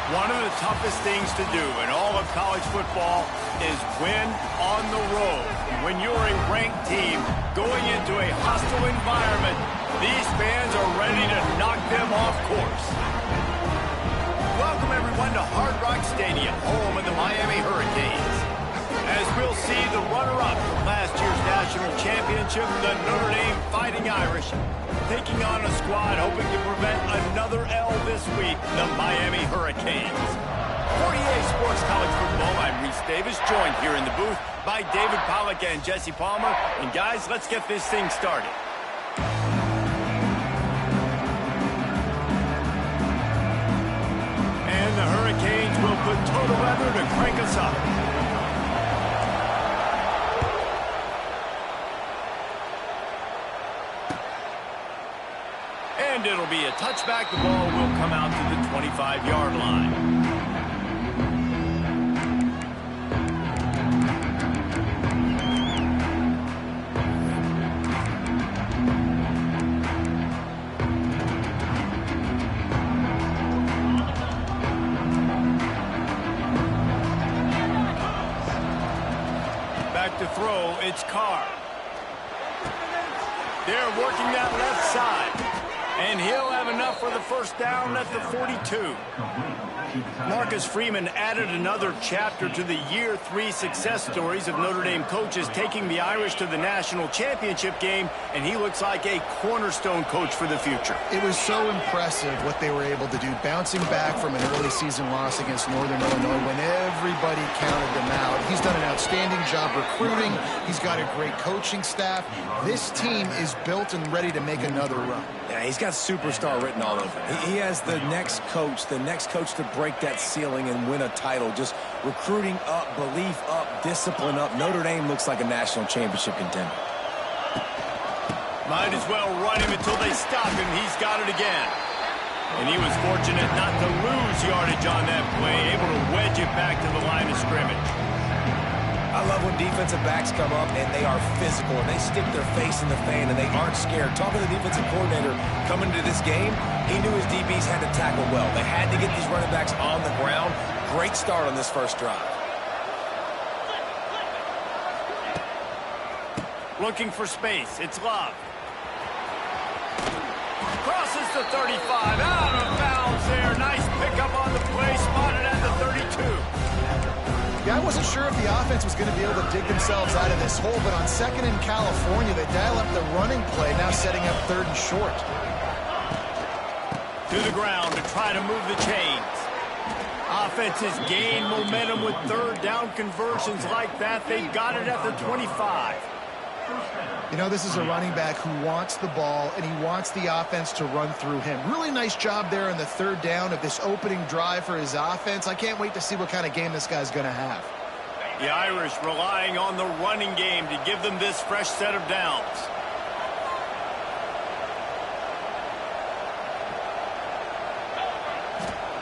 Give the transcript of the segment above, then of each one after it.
One of the toughest things to do in all of college football is win on the road. When you're a ranked team going into a hostile environment, these fans are ready to knock them off course. Welcome, everyone, to Hard Rock Stadium, home of the Miami Hurricanes. As we'll see the runner-up from last year's national championship, the Notre Dame Fighting Irish, taking on a squad hoping to prevent another L this week, the Miami Hurricanes. For EA Sports College Football, I'm Reese Davis, joined here in the booth by David Pollack and Jesse Palmer. And guys, let's get this thing started. And the Hurricanes will put total weather to crank us up. And it'll be a touchback. The ball will come out to the 25-yard line. Back to throw, it's Carr. They're working that left side. And he'll have enough for the first down at the 42. Marcus Freeman added another chapter to the year 3 success stories of Notre Dame coaches taking the Irish to the national championship game, and he looks like a cornerstone coach for the future. It was so impressive what they were able to do, bouncing back from an early season loss against Northern Illinois when everybody counted them out. He's done an outstanding job recruiting. He's got a great coaching staff. This team is built and ready to make another run. Yeah, he's got superstar written all over. He has the next coach to break that ceiling and win a title. Just recruiting up, belief up, discipline up. Notre Dame looks like a national championship contender. Might as well run him until they stop him. He's got it again. And he was fortunate not to lose yardage on that play, able to wedge it back to the line of scrimmage. I love when defensive backs come up and they are physical and they stick their face in the fan and they aren't scared. Talking to the defensive coordinator coming into this game, he knew his DBs had to tackle well. They had to get these running backs on the ground. Great start on this first drive. Looking for space. It's Love. Crosses the 35. Out of bounds there. Nice pickup on the play. Spotted at the 32. Yeah, I wasn't sure if the offense was going to be able to dig themselves out of this hole, but on second in California, they dial up the running play, now setting up third and short. To the ground to try to move the chains. Offenses gain momentum with third down conversions like that. They've got it at the 25. You know, this is a running back who wants the ball, and he wants the offense to run through him. Really nice job there on the third down of this opening drive for his offense. I can't wait to see what kind of game this guy's going to have. The Irish relying on the running game to give them this fresh set of downs.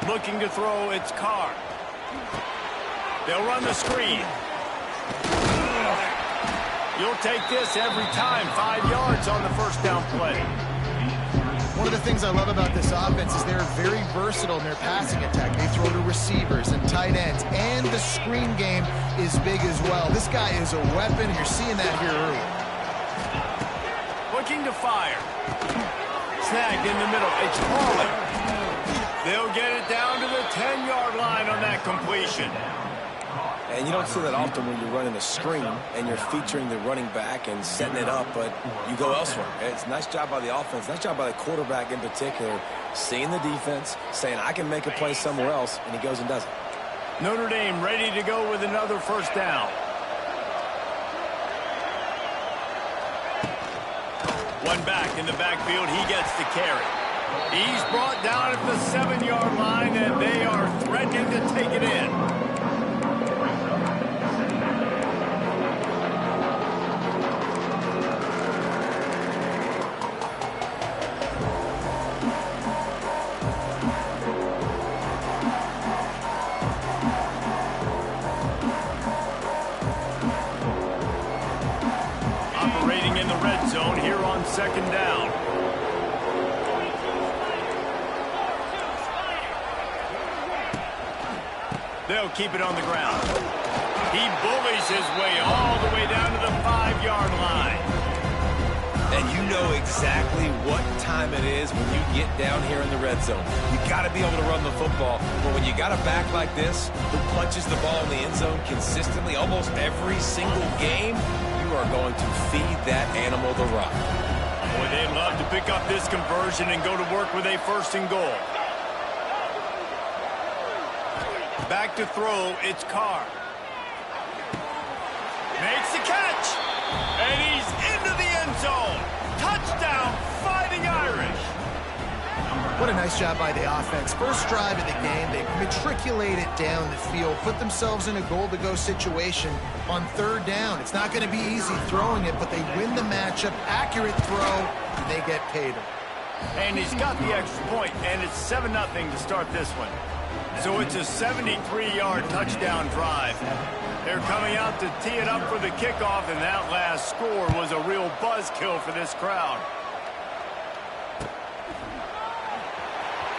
Looking to throw, it's Carr. They'll run the screen. You'll take this every time. 5 yards on the first down play. One of the things I love about this offense is they're very versatile in their passing attack. They throw to receivers and tight ends, and the screen game is big as well. This guy is a weapon, and you're seeing that here early. Looking to fire. Snagged in the middle. It's Hawley. They'll get it down to the 10-yard line on that completion. And you don't see that often when you're running a screen and you're featuring the running back and setting it up, but you go elsewhere. It's a nice job by the offense, nice job by the quarterback in particular, seeing the defense, saying, I can make a play somewhere else, and he goes and does it. Notre Dame ready to go with another first down. One back in the backfield, he gets the carry. He's brought down at the 7-yard line, and they are threatening to take it in. Operating in the red zone here on second down. They'll keep it on the ground. He bullies his way all the way down to the 5-yard line. And you know exactly what time it is when you get down here in the red zone. You got to be able to run the football. But when you got a back like this who punches the ball in the end zone consistently almost every single game, you are going to feed that animal the rock. Boy, they'd love to pick up this conversion and go to work with a 1st and goal. Back to throw, it's Carr. Makes the catch. And he's into the end zone. Touchdown, Fighting Irish. What a nice job by the offense. First drive of the game, they matriculate it down the field, put themselves in a goal-to-go situation on 3rd down. It's not going to be easy throwing it, but they win the matchup. Accurate throw, and they get paid. And he's got the extra point, and it's 7-0 to start this one. So it's a 73-yard touchdown drive. They're coming out to tee it up for the kickoff, and that last score was a real buzzkill for this crowd.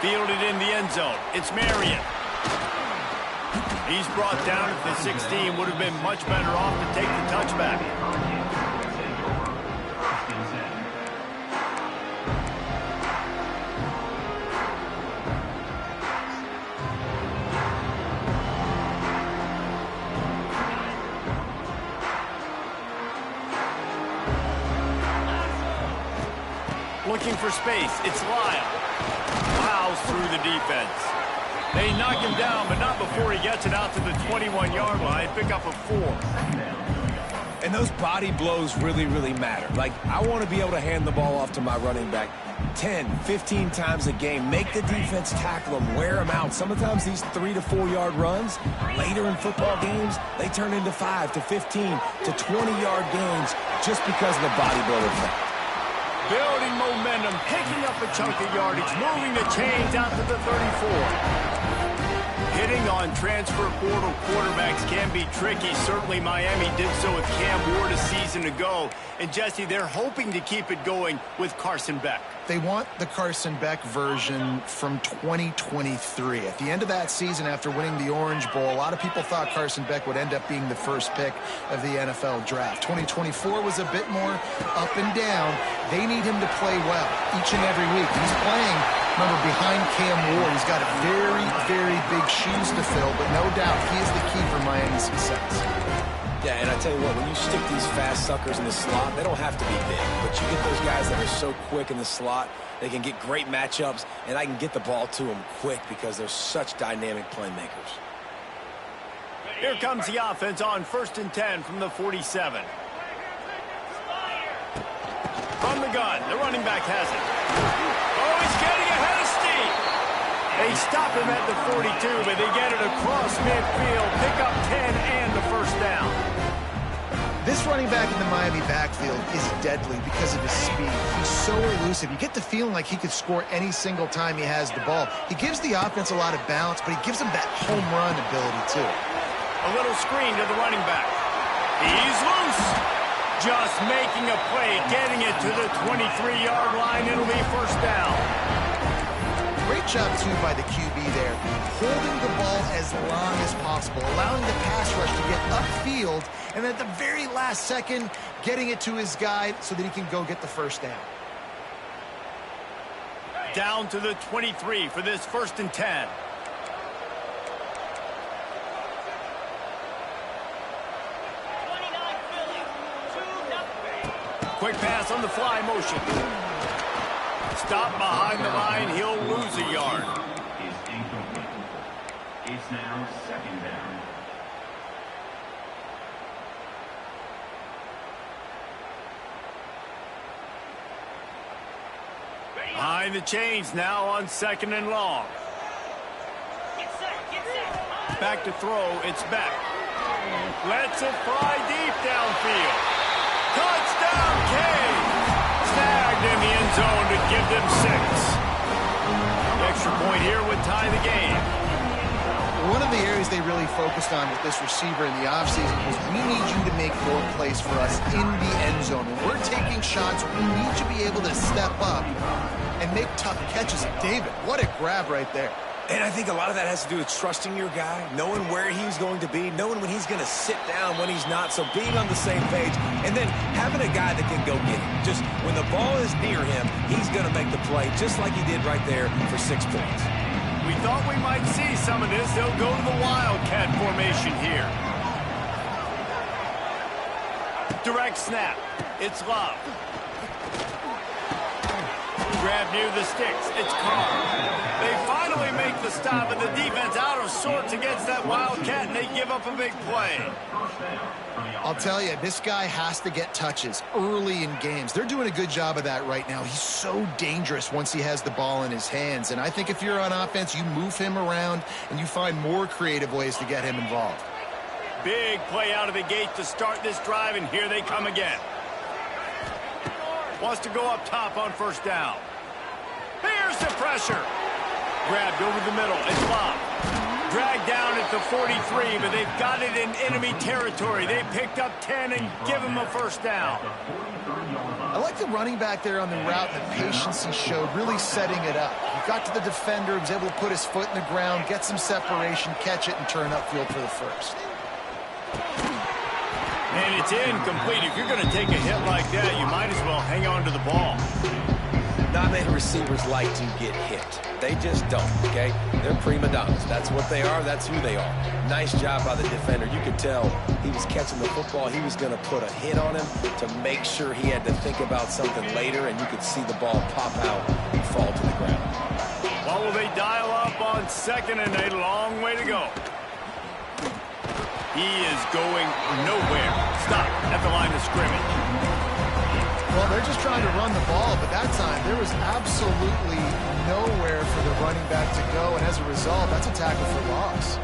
Fielded in the end zone. It's Marion. He's brought down at the 16. Would have been much better off to take the touchback. Looking for space. It's Lyle. Plows through the defense. They knock him down, but not before he gets it out to the 21-yard line. Pick up a 4. And those body blows really, really matter. Like, I want to be able to hand the ball off to my running back 10, 15 times a game. Make the defense tackle them, wear them out. Sometimes these 3 to 4 yard runs, later in football games, they turn into 5 to 15 to 20-yard gains just because of the body blow effect. Building momentum, picking up a chunk of yardage, moving the chains out to the 34. Hitting on transfer portal quarterbacks can be tricky. Certainly Miami did so with Cam Ward a season ago. And Jesse, they're hoping to keep it going with Carson Beck. They want the Carson Beck version from 2023. At the end of that season, after winning the Orange Bowl, a lot of people thought Carson Beck would end up being the first pick of the NFL draft. 2024 was a bit more up and down. They need him to play well each and every week. He's playing, remember, behind Cam Ward. He's got very, very big shoes to fill, but no doubt he is the key for Miami's success. Yeah, and I tell you what, when you stick these fast suckers in the slot, they don't have to be big. But you get those guys that are so quick in the slot, they can get great matchups, and I can get the ball to them quick because they're such dynamic playmakers. Here comes the offense on 1st and 10 from the 47. From the gun, the running back has it. Oh, he's getting ahead of steam. They stop him at the 42, but they get it across midfield, pick up 10 and the 1st down. This running back in the Miami backfield is deadly because of his speed. He's so elusive. You get the feeling like he could score any single time he has the ball. He gives the offense a lot of balance, but he gives them that home run ability too. A little screen to the running back. He's loose. Just making a play, getting it to the 23-yard line. It'll be 1st down. Great job, too, by the QB there. Holding the ball as long as possible, allowing the pass rush to get upfield, and at the very last second, getting it to his guy so that he can go get the 1st down. Down to the 23 for this 1st and 10. Quick pass on the fly motion. Stop behind the line. He'll lose a yard. Is incomplete. It's now 2nd down. Behind the chains now on 2nd and long. Back to throw. It's Beck. Lets it fly deep downfield. Touchdown, Cade! Snagged in the end zone to give them 6. The extra point here would tie the game. One of the areas they really focused on with this receiver in the offseason was we need you to make more plays for us in the end zone. When we're taking shots, we need to be able to step up and make tough catches. David, what a grab right there. And I think a lot of that has to do with trusting your guy, knowing where he's going to be, knowing when he's going to sit down, when he's not, so being on the same page, and then having a guy that can go get it. Just when the ball is near him, he's going to make the play, just like he did right there for 6 points. We thought we might see some of this. They'll go to the Wildcat formation here. Direct snap. It's Love. Grab near the sticks. It's Carr. They finally make the stop, and the defense out of sorts against that Wildcat, and they give up a big play. I'll tell you, this guy has to get touches early in games. They're doing a good job of that right now. He's so dangerous once he has the ball in his hands. And I think if you're on offense, you move him around, and you find more creative ways to get him involved. Big play out of the gate to start this drive, and here they come again. Wants to go up top on first down. Here's the pressure. Grabbed over the middle. It's Love. Dragged down at the 43, but they've got it in enemy territory. They picked up 10 and give him a first down. I like the running back there on the route, the patience he showed, really setting it up. He got to the defender, he was able to put his foot in the ground, get some separation, catch it, and turn upfield for the first. And it's incomplete. If you're going to take a hit like that, you might as well hang on to the ball. Not many receivers like to get hit. They just don't, okay? They're prima donnas. That's what they are. That's who they are. Nice job by the defender. You could tell he was catching the football. He was going to put a hit on him to make sure he had to think about something later, and you could see the ball pop out and fall to the ground. Well, will they dial up on 2nd and a long way to go? He is going nowhere. Stop at the line of scrimmage. Well, they're just trying to run the ball, but that time there was absolutely nowhere for the running back to go, and as a result, that's a tackle for loss.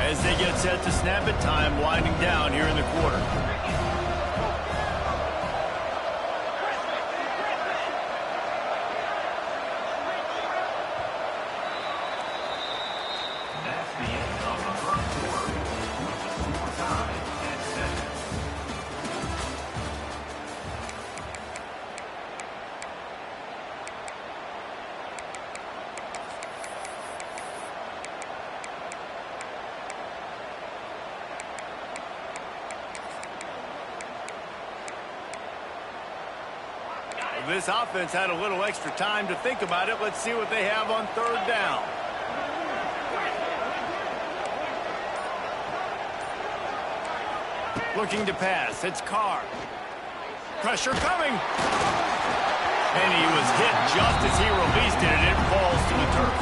As they get set to snap it, time winding down here in the quarter. This offense had a little extra time to think about it. Let's see what they have on 3rd down. Looking to pass. It's Carr. Pressure coming. And he was hit just as he released it, and it falls to the turf.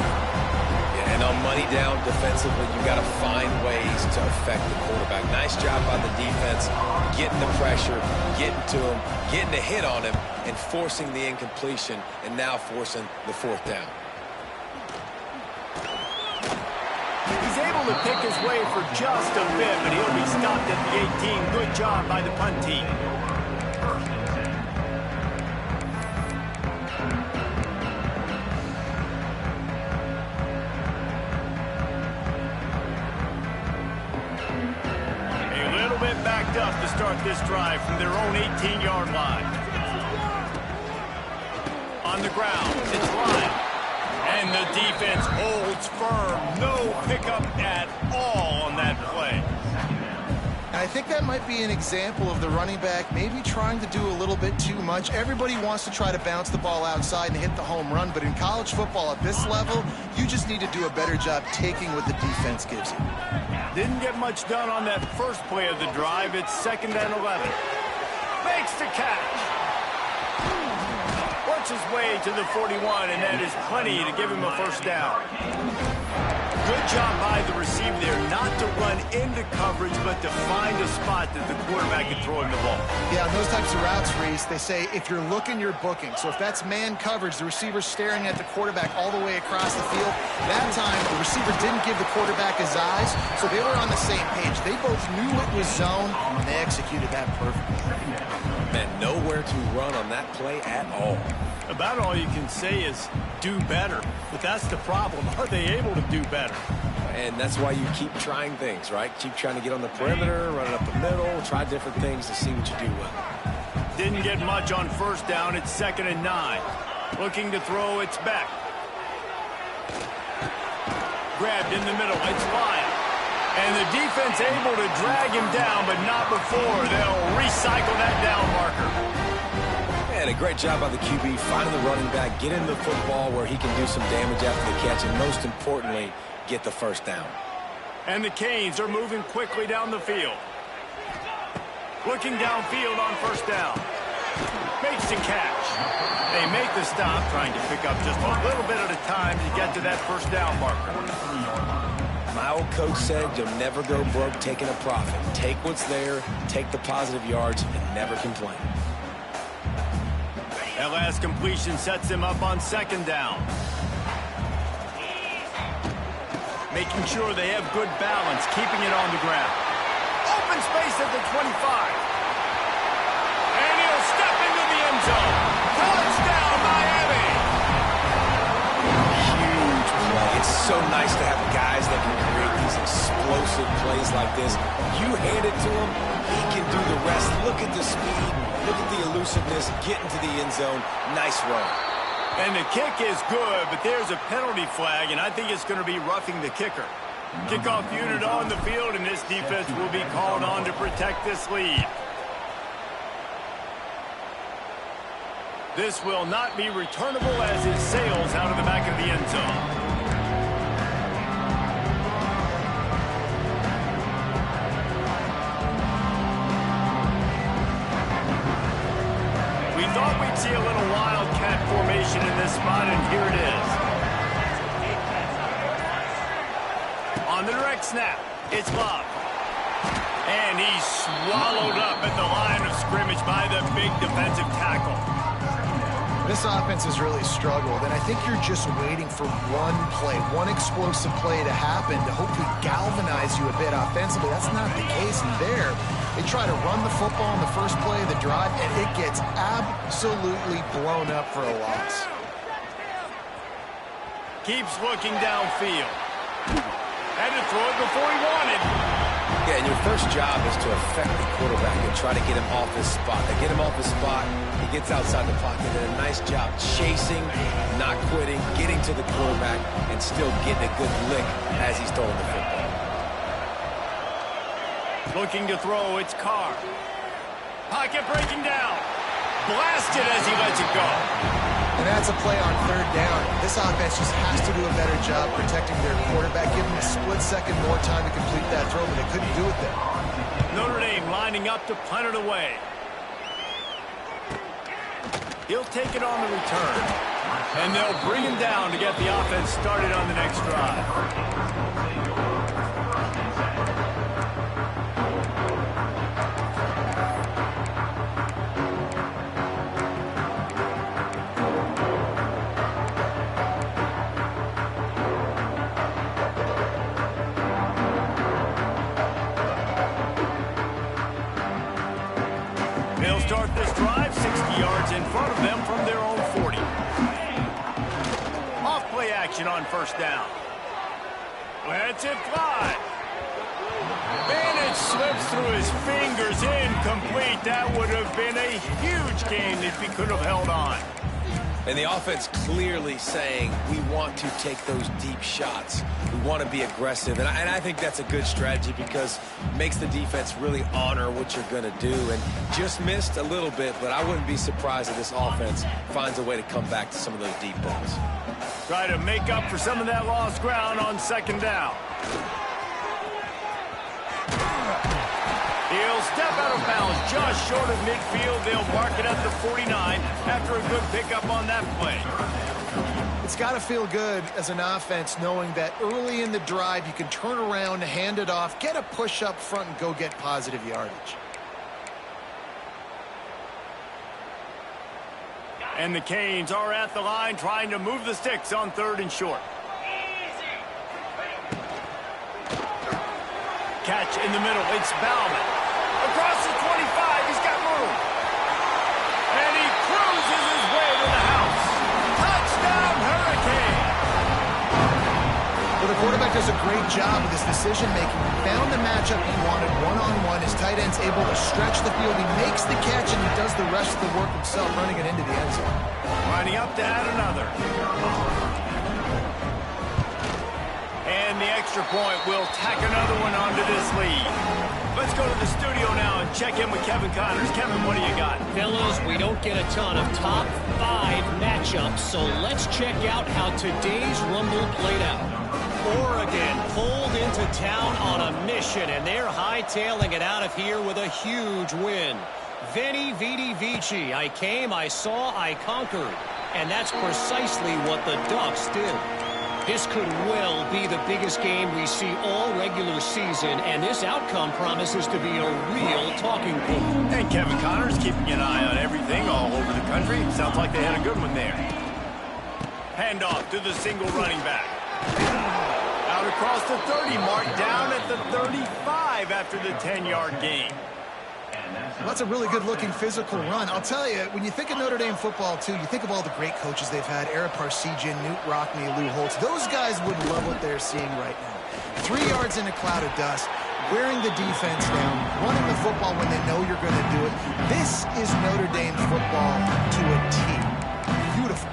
And on money down defensively, you got to find ways to affect the quarterback. Nice job by the defense, getting the pressure, getting to him, getting a hit on him, and forcing the incompletion, and now forcing the 4th down. He's able to pick his way for just a bit, but he'll be stopped at the 18. Good job by the punt team. Backed up to start this drive from their own 18-yard line. On the ground, it's Lyle. And the defense holds firm. No pickup at all on that play. I think that might be an example of the running back maybe trying to do a little bit too much. Everybody wants to try to bounce the ball outside and hit the home run, but in college football at this level, you just need to do a better job taking what the defense gives you. Didn't get much done on that first play of the drive. It's 2nd and 11. Makes the catch. Works his way to the 41, and that is plenty to give him a first down. Good job by the receiver there, not to run into coverage, but to find a spot that the quarterback can throw him the ball. Yeah, those types of routes, Reese, they say if you're looking, you're booking. So if that's man coverage, the receiver's staring at the quarterback all the way across the field. That time, the receiver didn't give the quarterback his eyes, so they were on the same page. They both knew it was zone, and they executed that perfectly. Man, nowhere to run on that play at all. About all you can say is do better. But that's the problem. Are they able to do better? And that's why you keep trying things, right? Keep trying to get on the perimeter, run it up the middle, try different things to see what you do well. Didn't get much on first down. It's 2nd and 9. Looking to throw, it's back. Grabbed in the middle. It's Lyle. And the defense able to drag him down, but not before they'll recycle that down marker. And a great job by the QB finding the running back, getting the football where he can do some damage after the catch, and most importantly, get the first down. And the Canes are moving quickly down the field. Looking downfield on first down. Makes the catch. They make the stop, trying to pick up just a little bit at a time to get to that first down marker. My old coach said you'll never go broke taking a profit. Take what's there, take the positive yards, and never complain. That last completion sets him up on second down. Making sure they have good balance, keeping it on the ground. Open space at the 25. And he'll step into the end zone. Touchdown, Miami! Huge play. It's so nice to have guys that can create these explosive plays like this. You hand it to him, he can do the rest. Look at the speed, look at the elusiveness, get into the end zone. Nice run. And the kick is good, but there's a penalty flag, and I think it's going to be roughing the kicker. Kickoff unit on the field, and this defense will be called on to protect this lead. This will not be returnable as it sails out of the back of the end zone. Thought we'd see a little wildcat formation in this spot, and here it is. On the direct snap, it's Love. And he's swallowed up at the line of scrimmage by the big defensive tackle. This offense has really struggled, and I think you're just waiting for one play, one explosive play to happen to hopefully galvanize you a bit offensively. That's not the case there. They try to run the football in the first play of the drive, and it gets absolutely blown up for a loss. Keeps looking downfield. Had to throw it before he wanted. Yeah, and your first job is to affect the quarterback and try to get him off his spot. They get him off his spot, he gets outside the pocket. Did a nice job chasing, not quitting, getting to the quarterback, and still getting a good lick as he's throwing the football. Looking to throw, it's Carr. Pocket breaking down. Blasted as he lets it go. And that's a play on third down. This offense just has to do a better job protecting their quarterback, give him a split second more time to complete that throw, but they couldn't do it there. Notre Dame lining up to punt it away. He'll take it on the return. And they'll bring him down to get the offense started on the next drive. They'll start this drive 60 yards in front of them from their own 40. Off play action on first down. Lets it fly. Bennett slips through his fingers, incomplete. That would have been a huge game if he could have held on. And the offense clearly saying, we want to take those deep shots. We want to be aggressive. And I think that's a good strategy because it makes the defense really honor what you're going to do. And just missed a little bit, but I wouldn't be surprised if this offense finds a way to come back to some of those deep balls. Try to make up for some of that lost ground on second down. He'll step out of bounds just short of midfield. They'll mark it at the 49 after a good pickup on that play. It's got to feel good as an offense knowing that early in the drive you can turn around, hand it off, get a push up front, and go get positive yardage. And the Canes are at the line trying to move the sticks on third and short. Catch in the middle. It's Bauman. Across the 25. He's got room. And he cruises his way to the house. Touchdown, Hurricane. Well, the quarterback does a great job with his decision-making. He found the matchup he wanted one-on-one. His tight end's able to stretch the field. He makes the catch, and he does the rest of the work himself, running it into the end zone. Lining up to add another. And And the extra point will tack another one onto this lead. Let's go to the studio now and check in with Kevin Connors. Kevin, what do you got? Fellas, we don't get a ton of top 5 matchups, so let's check out how today's Rumble played out. Oregon pulled into town on a mission, and they're hightailing it out of here with a huge win. Veni, Vidi, Vici. I came, I saw, I conquered. And that's precisely what the Ducks did. This could well be the biggest game we see all regular season, and this outcome promises to be a real talking point. And Kevin Connors keeping an eye on everything all over the country. Sounds like they had a good one there. Handoff to the single running back. Out across the 30 mark, down at the 35 after the 10-yard gain. Well, that's a really good-looking physical run. I'll tell you, when you think of Notre Dame football, too, you think of all the great coaches they've had, Ara Parseghian, Newt Rockne, Lou Holtz. Those guys would love what they're seeing right now. 3 yards in a cloud of dust, wearing the defense down, running the football when they know you're going to do it. This is Notre Dame football to a T. Beautiful.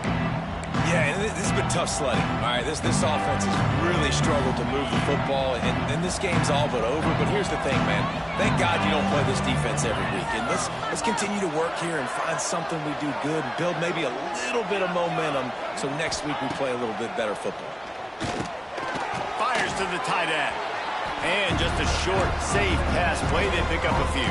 Yeah, and this has been tough sledding. All right, this offense has really struggled to move the football, and this game's all but over. But here's the thing, man. Thank God you don't play this defense every week. And let's continue to work here and find something we do good and build maybe a little bit of momentum so next week we play a little bit better football. Fires to the tight end. And just a short, safe pass play. They pick up a few.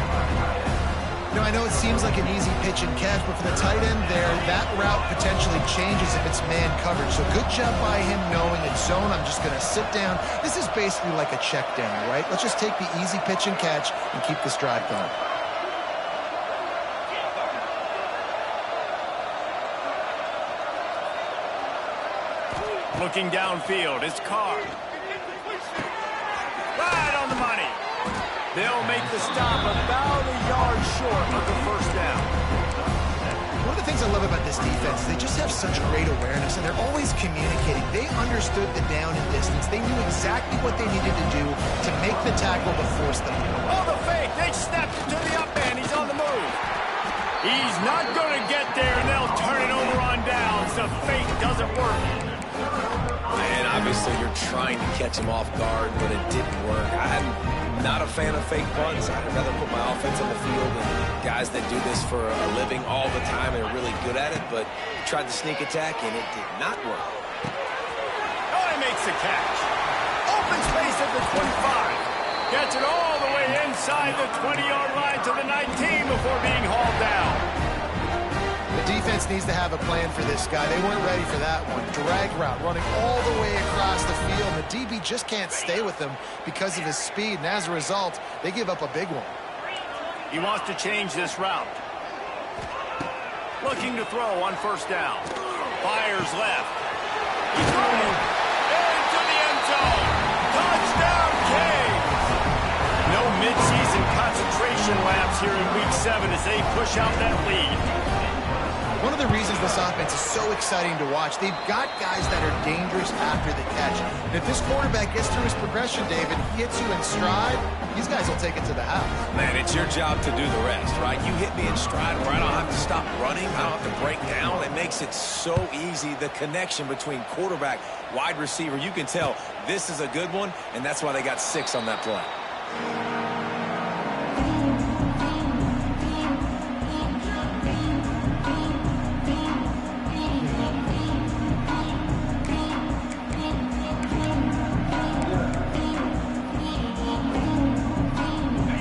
You know, I know it seems like an easy pitch and catch, but for the tight end there, that route potentially changes if it's man coverage. So good job by him knowing it's zone. I'm just going to sit down. This is basically like a check down, right? Let's just take the easy pitch and catch and keep this drive going. Looking downfield, it's Carr. Right on the money. They'll make the stop about a yard short of the first down. One of the things I love about this defense is they just have such great awareness, and they're always communicating. They understood the down and distance. They knew exactly what they needed to do to make the tackle to force them. Oh, the fake. They snapped it to the up man. He's on the move. He's not going to get there, and they'll turn it over on downs. The fake doesn't work. And obviously you're trying to catch him off guard, but it didn't work. I'm not a fan of fake punts. I'd rather put my offense on the field and guys that do this for a living all the time and are really good at it, but he tried the sneak attack and it did not work. Oh, he makes the catch. Open space at the 25. Gets it all the way inside the 20-yard line to the 19 before being hauled down. The defense needs to have a plan for this guy. They weren't ready for that one. Drag route running all the way across the field. The DB just can't stay with him because of his speed, and as a result, they give up a big one. He wants to change this route. Looking to throw on first down. Fires left. He's throwing into the end zone. Touchdown, Canes! No midseason concentration laps here in Week 7 as they push out that lead. One of the reasons this offense is so exciting to watch, they've got guys that are dangerous after the catch. And if this quarterback gets through his progression, David, he hits you in stride, these guys will take it to the house. Man, it's your job to do the rest, right? You hit me in stride where I don't have to stop running, I don't have to break down. It makes it so easy, the connection between quarterback, wide receiver. You can tell this is a good one, and that's why they got 6 on that play.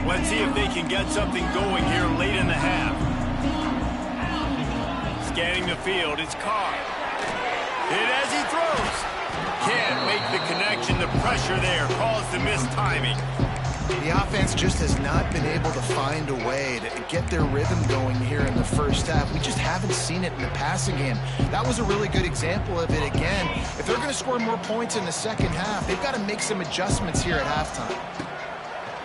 Let's see if they can get something going here late in the half. Scanning the field, it's Carr. Hit as he throws. Can't make the connection. The pressure there caused the missed timing. The offense just has not been able to find a way to get their rhythm going here in the first half. We just haven't seen it in the passing game. That was a really good example of it again. If they're going to score more points in the second half, they've got to make some adjustments here at halftime.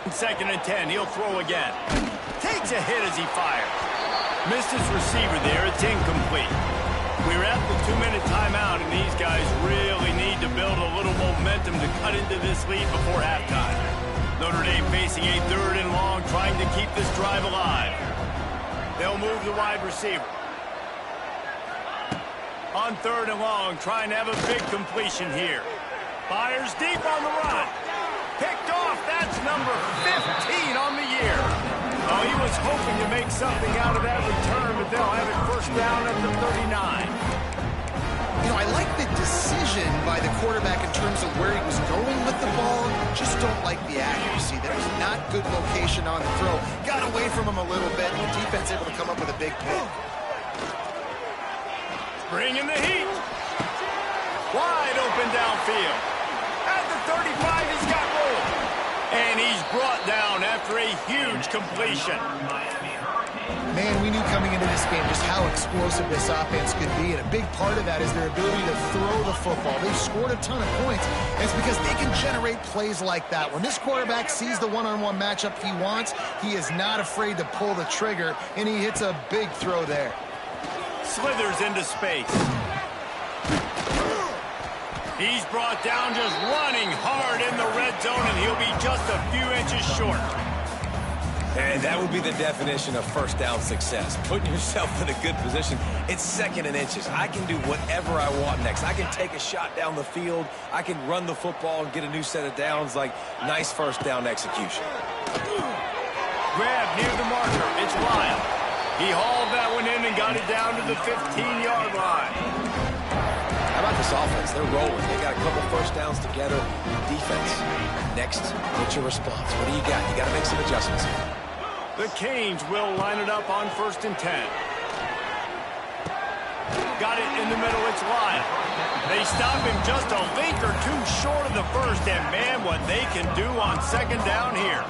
2nd and 10, he'll throw again. Takes a hit as he fires. Missed his receiver there, it's incomplete. We're at the 2-minute timeout, and these guys really need to build a little momentum to cut into this lead before halftime. Notre Dame facing a 3rd and long, trying to keep this drive alive. They'll move the wide receiver. On 3rd and long, trying to have a big completion here. Fires deep on the run. Picked off. That's number 15 on the year. Oh, he was hoping to make something out of that return, but they'll have it first down at the 39. You know, I like the decision by the quarterback in terms of where he was going with the ball. Just don't like the accuracy. There was not good location on the throw. Got away from him a little bit, and the defense able to come up with a big pick. Bringing the heat. Wide open downfield. At the 35, he's got room. And he's brought down after a huge completion. Man, we knew coming into this game just how explosive this offense could be, and a big part of that is their ability to throw the football. They've scored a ton of points, and it's because they can generate plays like that. When this quarterback sees the one-on-one matchup he wants, he is not afraid to pull the trigger, and he hits a big throw there. Slithers into space. He's brought down just running hard in the red zone, and he'll be just a few inches short. And that would be the definition of first down success. Putting yourself in a good position. It's second and inches. I can do whatever I want next. I can take a shot down the field. I can run the football and get a new set of downs. Like, nice first down execution. Grab near the marker. It's Lyle. He hauled that one in and got it down to the 15-yard line. How about this offense? They're rolling. They got a couple first downs together. Defense. Next, what's your response? What do you got? You got to make some adjustments. The Canes will line it up on 1st and 10. Got it in the middle. It's Lyle. They stop him just a link or two short of the first, and man, what they can do on 2nd down here.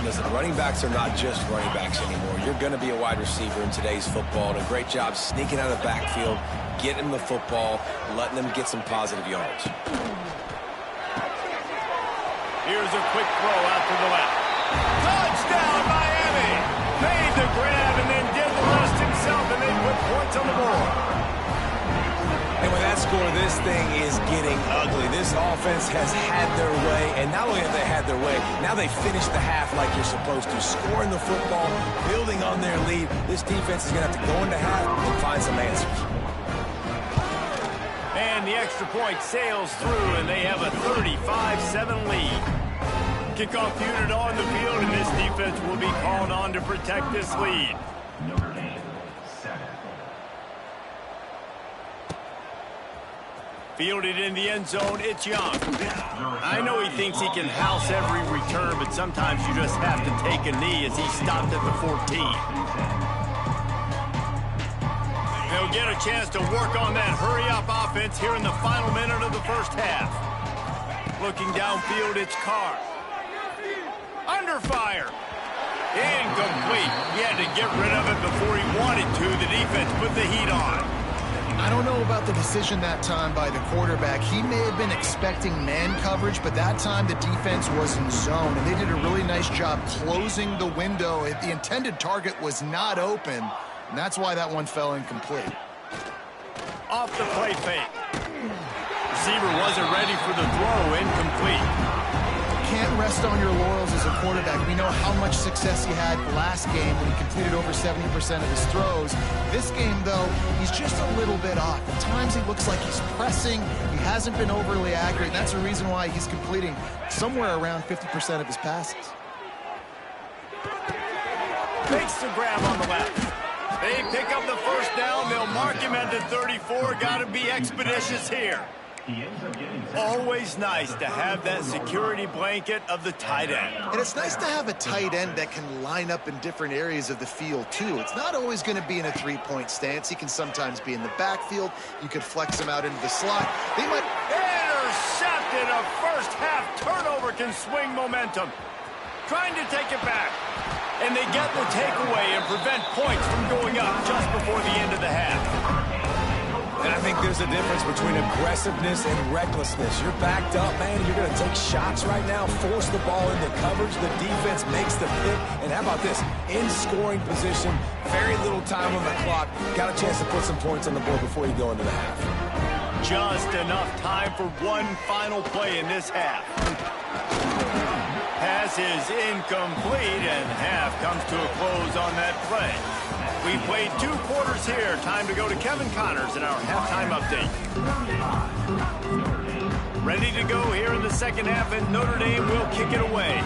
Listen, running backs are not just running backs anymore. You're going to be a wide receiver in today's football, and a great job sneaking out of the backfield, getting the football, letting them get some positive yards. Here's a quick throw out to the left. Touchdown, Miami! Made the grab and then did the rest himself, and they put points on the board. And with that score, this thing is getting ugly. This offense has had their way, and not only have they had their way, now they finish the half like you're supposed to, scoring the football, building on their lead. This defense is going to have to go into half and find some answers. And the extra point sails through, and they have a 35-7 lead. Kickoff unit on the field, and this defense will be called on to protect this lead. Notre Dame, 7. Fielded in the end zone, it's Young. I know he thinks he can house every return, but sometimes you just have to take a knee as he stopped at the 14. They'll get a chance to work on that hurry-up offense here in the final minute of the first half. Looking downfield, it's Carr. Under fire. Incomplete. He had to get rid of it before he wanted to. The defense put the heat on. I don't know about the decision that time by the quarterback. He may have been expecting man coverage, but that time the defense was in zone, and they did a really nice job closing the window. The intended target was not open, and that's why that one fell incomplete. Off the play fake. Receiver wasn't ready for the throw. Incomplete. Can't rest on your laurels as a quarterback. We know how much success he had last game when he completed over 70% of his throws. This game, though, he's just a little bit off. At times he looks like he's pressing. He hasn't been overly accurate, and that's the reason why he's completing somewhere around 50% of his passes. Makes the grab on the left. They pick up the first down. They'll mark him at the 34. Got to be expeditious here. Always nice to have that security blanket of the tight end. And it's nice to have a tight end that can line up in different areas of the field, too. It's not always going to be in a three-point stance. He can sometimes be in the backfield. You could flex him out into the slot. They might... Intercepted! A first-half turnover can swing momentum. Trying to take it back. And they get the takeaway and prevent points from going up just before the end of the half. And I think there's a difference between aggressiveness and recklessness. You're backed up, man. You're going to take shots right now, force the ball into coverage. The defense makes the pick. And how about this? In scoring position, very little time on the clock. Got a chance to put some points on the board before you go into the half. Just enough time for one final play in this half. Pass is incomplete, and half comes to a close on that play. We played 2 quarters here. Time to go to Kevin Connors in our halftime update. Ready to go here in the second half, and Notre Dame will kick it away.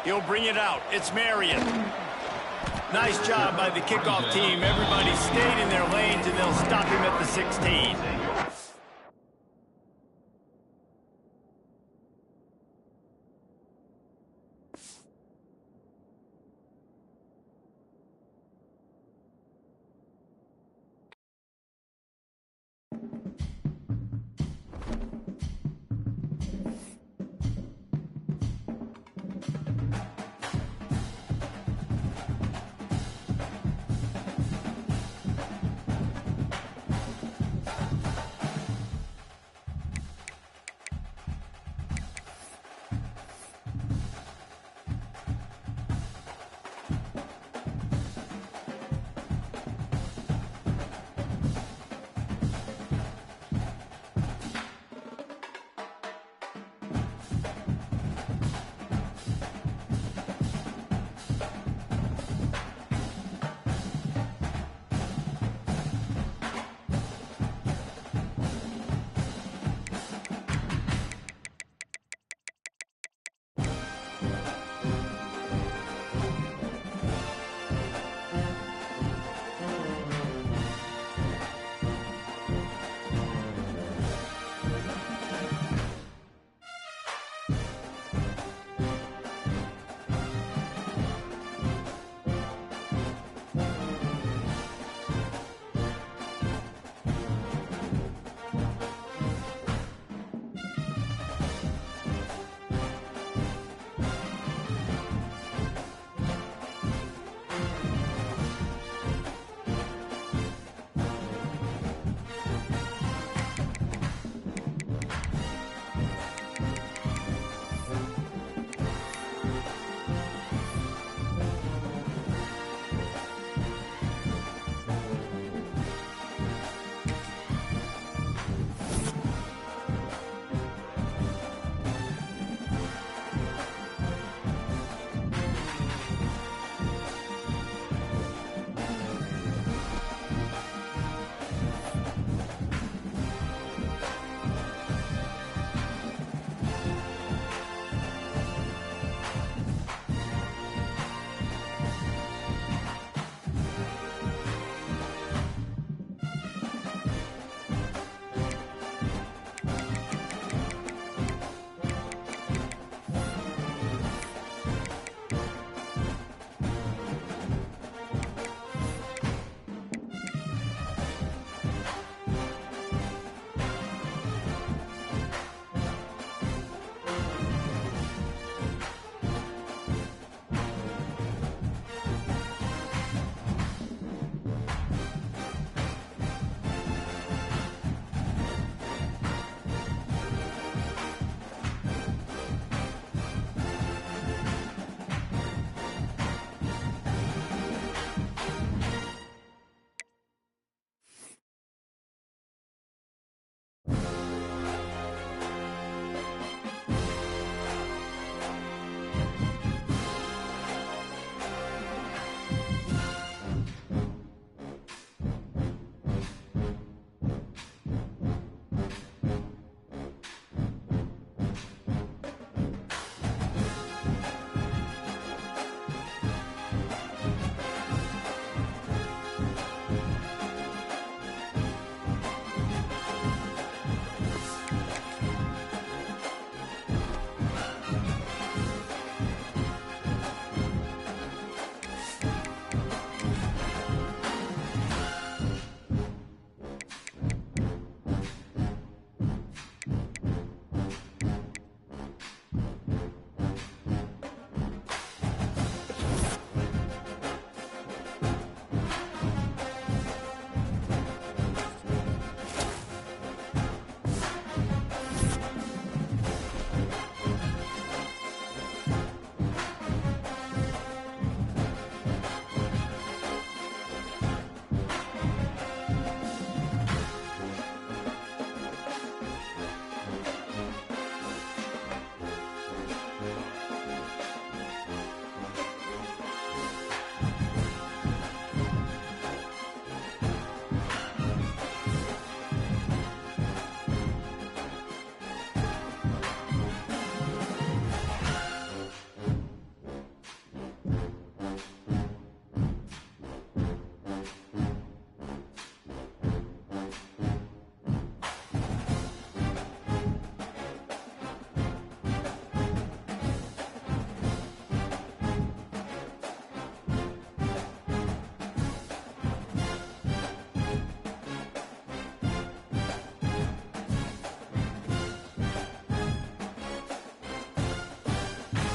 He'll bring it out. It's Marion. Nice job by the kickoff team. Everybody stayed in their lanes, and they'll stop him at the 16.